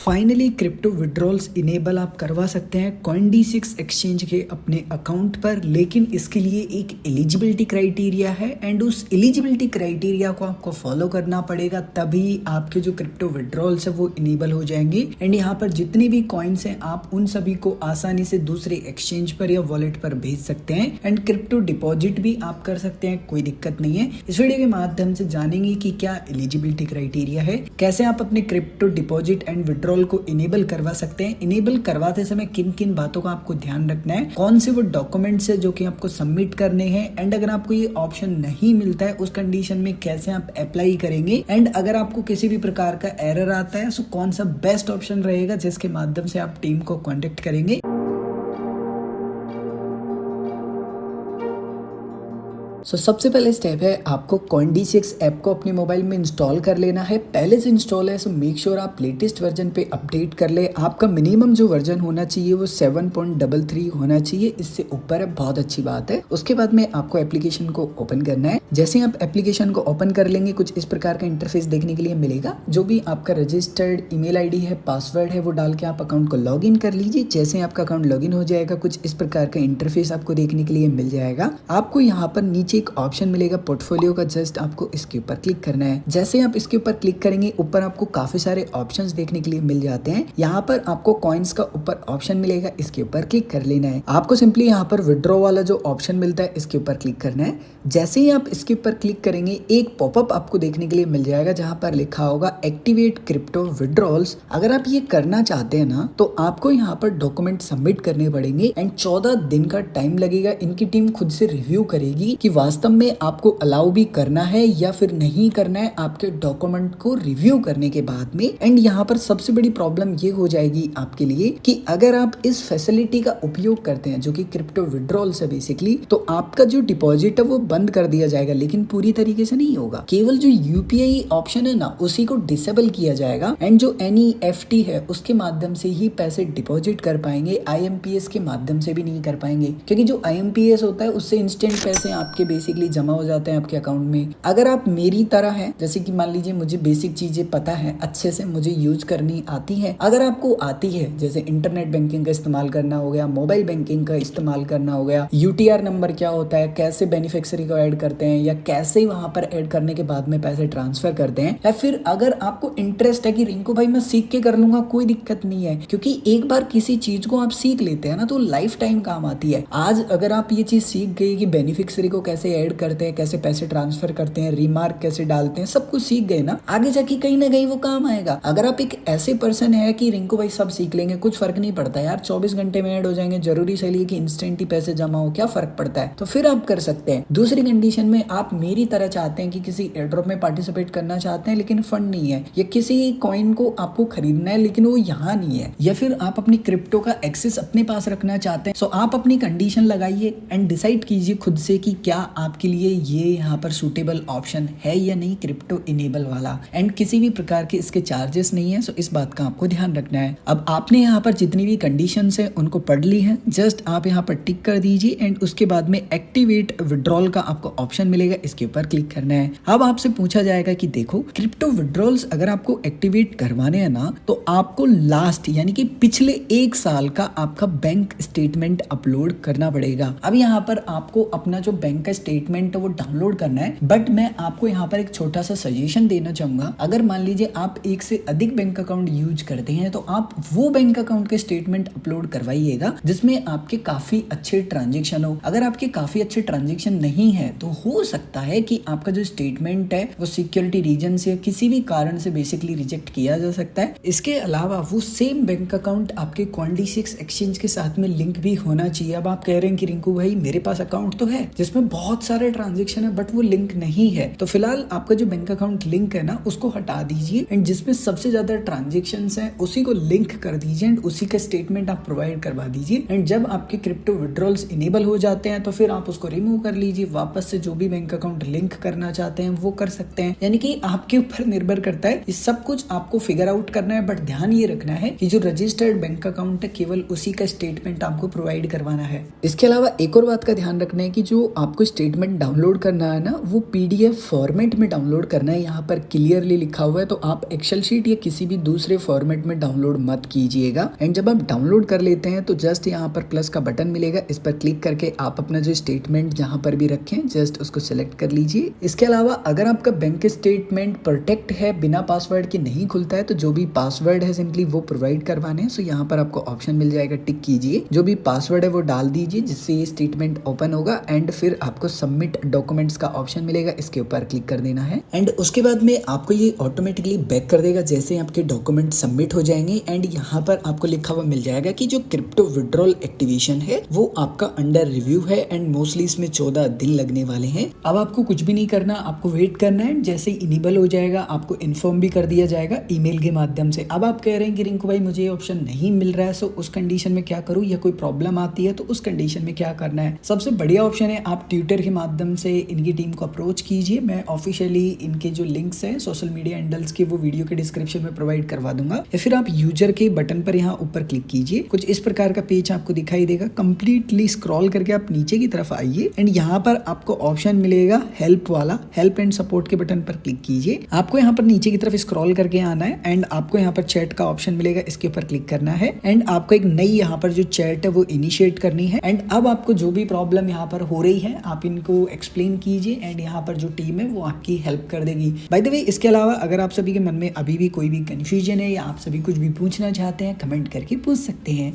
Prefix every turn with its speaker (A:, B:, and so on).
A: Finally crypto withdrawals enable आप करवा सकते हैं CoinDesk एक्सचेंज के अपने अकाउंट पर, लेकिन इसके लिए एक एलिजिबिलिटी क्राइटेरिया है एंड उस एलिजिबिलिटी क्राइटेरिया को आपको फॉलो करना पड़ेगा, तभी आपके जो क्रिप्टो विड्रॉल्स है वो इनेबल हो जाएंगे। एंड यहाँ पर जितने भी कॉइन्स हैं आप उन सभी को आसानी से दूसरे एक्सचेंज पर या वॉलेट पर भेज सकते हैं एंड क्रिप्टो डिपॉजिट भी आप कर सकते हैं, कोई दिक्कत नहीं है। इस वीडियो के माध्यम से जानेंगे कि क्या एलिजिबिलिटी क्राइटेरिया है, कैसे आप अपने क्रिप्टो डिपॉजिट एंड विड्रॉल को इनेबल करवा सकते हैं, इनेबल करवाते समय किन किन बातों का आपको ध्यान रखना है, कौन से वो डॉक्यूमेंट्स है जो कि आपको सबमिट करने हैं, एंड अगर आपको ये ऑप्शन नहीं मिलता है उस कंडीशन में कैसे आप अप्लाई करेंगे, एंड अगर आपको किसी भी प्रकार का एरर आता है तो कौन सा बेस्ट ऑप्शन रहेगा जिसके माध्यम से आप टीम को कांटेक्ट करेंगे। सबसे पहले स्टेप है आपको CoinDesk ऐप को अपने मोबाइल में इंस्टॉल कर लेना है। पहले से इंस्टॉल है मेक श्योर आप लेटेस्ट वर्जन पे अपडेट कर ले। आपका मिनिमम जो वर्जन होना चाहिए वो 7.33 होना चाहिए, इससे ऊपर है बहुत अच्छी बात है। उसके बाद में आपको एप्लीकेशन को ओपन करना है। जैसे आप एप्लीकेशन को ओपन कर लेंगे कुछ इस प्रकार का इंटरफेस देखने के लिए मिलेगा। जो भी आपका रजिस्टर्ड ईमेल आईडी है, पासवर्ड है, वो डाल के आप अकाउंट को लॉग इन कर लीजिए। जैसे आपका अकाउंट लॉग इन हो जाएगा कुछ इस प्रकार का इंटरफेस आपको देखने के लिए मिल जाएगा। आपको यहाँ पर नीचे एक ऑप्शन मिलेगा पोर्टफोलियो का, जस्ट आपको इसके ऊपर क्लिक करना है। जैसे आप इसके ऊपर क्लिक करेंगे ऊपर आपको काफी सारे ऑप्शंस देखने के लिए मिल जाते हैं। यहाँ पर आपको कॉइन्स का ऊपर ऑप्शन मिलेगा, इसके ऊपर क्लिक कर लेना है। आपको सिंपली यहाँ पर विड्रॉ वाला जो ऑप्शन मिलता है इसके ऊपर क्लिक करना है। जैसे ही आप इसके ऊपर क्लिक करेंगे एक पॉपअप आपको देखने के लिए मिल जाएगा जहाँ पर लिखा होगा एक्टिवेट क्रिप्टो विड्रॉल्स। अगर आप ये करना चाहते हैं ना तो आपको यहाँ पर डॉक्यूमेंट सबमिट करने पड़ेंगे एंड 14 दिन का टाइम लगेगा। इनकी टीम खुद से रिव्यू करेगी कि वास्तव में आपको अलाउ भी करना है या फिर नहीं करना है आपके डॉक्यूमेंट को रिव्यू करने के बाद में। एंड यहाँ पर सबसे बड़ी प्रॉब्लम ये हो जाएगी आपके लिए कि अगर आप इस फैसिलिटी का उपयोग करते हैं जो कि क्रिप्टो विड्रॉल्स है बेसिकली, तो आपका जो डिपॉजिट है वो बंद कर दिया जाएगा, लेकिन पूरी तरीके से नहीं होगा। केवल जो यूपीआई ऑप्शन है ना उसी को डिसेबल किया जाएगा एंड जो NEFT है उसके माध्यम से ही पैसे डिपॉजिट कर पाएंगे, IMPS के माध्यम से भी नहीं कर पाएंगे, क्योंकि जो IMPS होता है उससे इंस्टेंट पैसे आपके बेसिकली जमा हो जाते हैं आपके अकाउंट में। अगर आप मेरी तरह हैं, जैसे कि मान लीजिए मुझे बेसिक चीजें पता है, अच्छे से मुझे यूज करनी आती है, अगर आपको आती है जैसे इंटरनेट बैंकिंग का इस्तेमाल करना हो गया, मोबाइल बैंकिंग का इस्तेमाल करना हो गया, UTR नंबर क्या होता है, कैसे बेनिफिशियरी को ऐड करते हैं या कैसे वहां पर ऐड करने के बाद में पैसे ट्रांसफर करते हैं, या फिर अगर आपको इंटरेस्ट है कि रिंकू भाई मैं सीख के कर लूंगा, कोई दिक्कत नहीं है, क्योंकि एक बार किसी चीज को आप सीख लेते हैं ना तो लाइफ टाइम काम आती है। आज अगर आप ये चीज सीख गए कि बेनिफिशियरी को कैसे ऐड करते हैं, कैसे पैसे ट्रांसफर करते हैं, रिमार्क कैसे डालते हैं, सब कुछ सीख गए ना, आगे जाके कहीं ना कहीं वो काम आएगा। अगर आप एक ऐसे पर्सन है कि रिंकू भाई सब सीख लेंगे, कुछ फर्क नहीं पड़ता यार, 24 घंटे में ऐड हो जाएंगे, जरूरी से लिए कि इंस्टेंट ही पैसे जमा हो, क्या फर्क पड़ता है, तो फिर आप कर सकते हैं। दूसरी कंडीशन में आप मेरी तरह चाहते हैं कि किसी एयरड्रॉप में पार्टिसिपेट करना चाहते हैं लेकिन फंड नहीं है, या किसी कॉइन को आपको खरीदना है लेकिन वो यहाँ नहीं है, या फिर आप अपनी क्रिप्टो का एक्सेस अपने पास रखना चाहते हैं, सो आप अपनी कंडीशन लगाइए एंड डिसाइड कीजिए खुद से कि क्या आपके लिए ये यहाँ पर सूटेबल ऑप्शन है या नहीं क्रिप्टो इनेबल वाला। एंड किसी भी प्रकार के इसके चार्जेस नहीं है, सो इस बात का आपको ध्यान रखना है। अब आपने यहाँ पर जितनी भी कंडीशंस है उनको पढ़ ली है, जस्ट आप यहाँ पर टिक कर दीजिए एंड उसके बाद में एक्टिवेट विड्रॉल का आपको ऑप्शन मिलेगा, इसके ऊपर क्लिक करना है। अब आपसे पूछा जाएगा कि देखो क्रिप्टो विड्रॉल्स अगर आपको एक्टिवेट करवाने हैं ना तो आपको लास्ट यानी कि पिछले 1 साल का आपका बैंक स्टेटमेंट अपलोड करना पड़ेगा। अब यहाँ पर आपको अपना जो बैंक का स्टेटमेंट है वो डाउनलोड करना है, बट मैं आपको यहाँ पर एक छोटा सा सजेशन देना चाहूंगा। अगर मान लीजिए आप एक से अधिक बैंक अकाउंट यूज करते हैं तो आप वो बैंक अकाउंट के स्टेटमेंट अपलोड करवाइएगा जिसमें आपके काफी अच्छे ट्रांजेक्शन हो। अगर आपके काफी अच्छे ट्रांजेक्शन नहीं है तो हो सकता है कि आपका जो स्टेटमेंट है वो सिक्योरिटी रीजन से किसी भी कारण से बेसिकली रिजेक्ट किया जा सकता है। इसके अलावा वो सेम बैंक अकाउंट आपके CoinDesk एक्सचेंज के साथ में लिंक भी होना चाहिए। अब आप कह रहे हैं कि रिंकू भाई मेरे पास अकाउंट तो है जिसमें बहुत सारे ट्रांजेक्शन है बट वो लिंक नहीं है, तो फिलहाल आपका जो बैंक अकाउंट लिंक है ना उसको हटा दीजिए एंड जिसमें सबसे ज्यादा ट्रांजेक्शंस हैं उसी को लिंक कर दीजिए एंड उसी का स्टेटमेंट आप प्रोवाइड करवा दीजिए। एंड जब आपके क्रिप्टो विड्रॉल्स इनेबल हो जाते हैं तो फिर आप उसको रिमूव कर लीजिए, वापस से जो भी बैंक अकाउंट लिंक करना चाहते हैं वो कर सकते हैं। यानी कि आपके ऊपर निर्भर करता है, ये सब कुछ आपको फिगर आउट करना है, बट ध्यान ये रखना है कि जो रजिस्टर्ड बैंक अकाउंट है केवल उसी का स्टेटमेंट आपको प्रोवाइड करवाना है। इसके अलावा एक और बात का ध्यान रखना है कि जो आपको स्टेटमेंट डाउनलोड करना है ना वो पीडीएफ फॉर्मेट में डाउनलोड करना है, यहाँ पर क्लियरली लिखा हुआ है। तो आप एक्सेल शीट या किसी भी दूसरे फॉर्मेट में डाउनलोड मत कीजिएगा। एंड जब आप डाउनलोड कर लेते हैं तो जस्ट यहाँ पर प्लस का बटन मिलेगा, इस पर क्लिक करके आप अपना जो स्टेटमेंट जहाँ पर भी रखें जस्ट उसको सिलेक्ट कर लीजिए। इसके अलावा अगर आपका बैंक स्टेटमेंट प्रोटेक्ट है, बिना पासवर्ड के नहीं खुलता है, तो जो भी पासवर्ड है सिंपली वो प्रोवाइड करवाने हैं। सो यहाँ पर आपको ऑप्शन मिल जाएगा, टिक कीजिए, जो भी पासवर्ड है वो डाल दीजिए जिससे ये स्टेटमेंट ओपन होगा। एंड फिर आपको सबमिट डॉक्यूमेंट्स का ऑप्शन मिलेगा, इसके ऊपर क्लिक कर देना है। एंड उसके बाद में आपको ये ऑटोमेटिकली बैक कर देगा जैसे आपके डॉक्यूमेंट सबमिट हो जाएंगे। एंड यहाँ पर आपको लिखा हुआ मिल जाएगा कि जो क्रिप्टो विड्रॉल एक्टिवेशन है वो आपका अंडर रिव्यू है एंड मोस्टली इसमें 14 दिन लगने वाले हैं। अब आपको कुछ भी नहीं करना, आपको वेट करना है। जैसे इनेबल हो जाएगा आपको इन्फॉर्म भी कर दिया जाएगा ईमेल के माध्यम से। अब आप कह रहे हैं कि रिंकू भाई मुझे ये ऑप्शन नहीं मिल रहा है, सो उस कंडीशन में क्या करूँ या कोई प्रॉब्लम आती है तो उस कंडीशन में क्या करना है। सबसे बढ़िया ऑप्शन है आप ट्विटर के माध्यम से इनकी टीम को अप्रोच कीजिए। मैं ऑफिशियली इनके जो लिंक्स हैं सोशल मीडिया हैंडल्स के वो वीडियो के डिस्क्रिप्शन में प्रोवाइड करवा दूंगा। या फिर आप यूजर के बटन पर यहाँ ऊपर क्लिक कीजिए, कुछ इस प्रकार का पेज आपको दिखाई देगा। कंप्लीटली स्क्रॉल करके आप नीचे की तरफ आइए एंड यहाँ पर आपको ऑप्शन मिलेगा हेल्प वाला, हेल्प एंड सपोर्ट के बटन पर क्लिक कीजिए। आपको यहाँ पर नीचे की तरफ स्क्रॉल करके आना है एंड आपको यहाँ पर चैट का ऑप्शन मिलेगा, इसके ऊपर क्लिक करना है। एंड आपको एक नई यहाँ पर जो चैट है वो इनिशिएट करनी है। एंड अब आपको जो भी प्रॉब्लम यहाँ पर हो रही है आप इनको एक्सप्लेन कीजिए एंड यहाँ पर जो टीम है वो आपकी हेल्प कर देगी। बाय द वे इसके अलावा अगर आप सभी के मन में अभी भी कोई भी कंफ्यूजन है या आप सभी कुछ भी पूछना चाहते हैं कमेंट करके पूछ सकते हैं।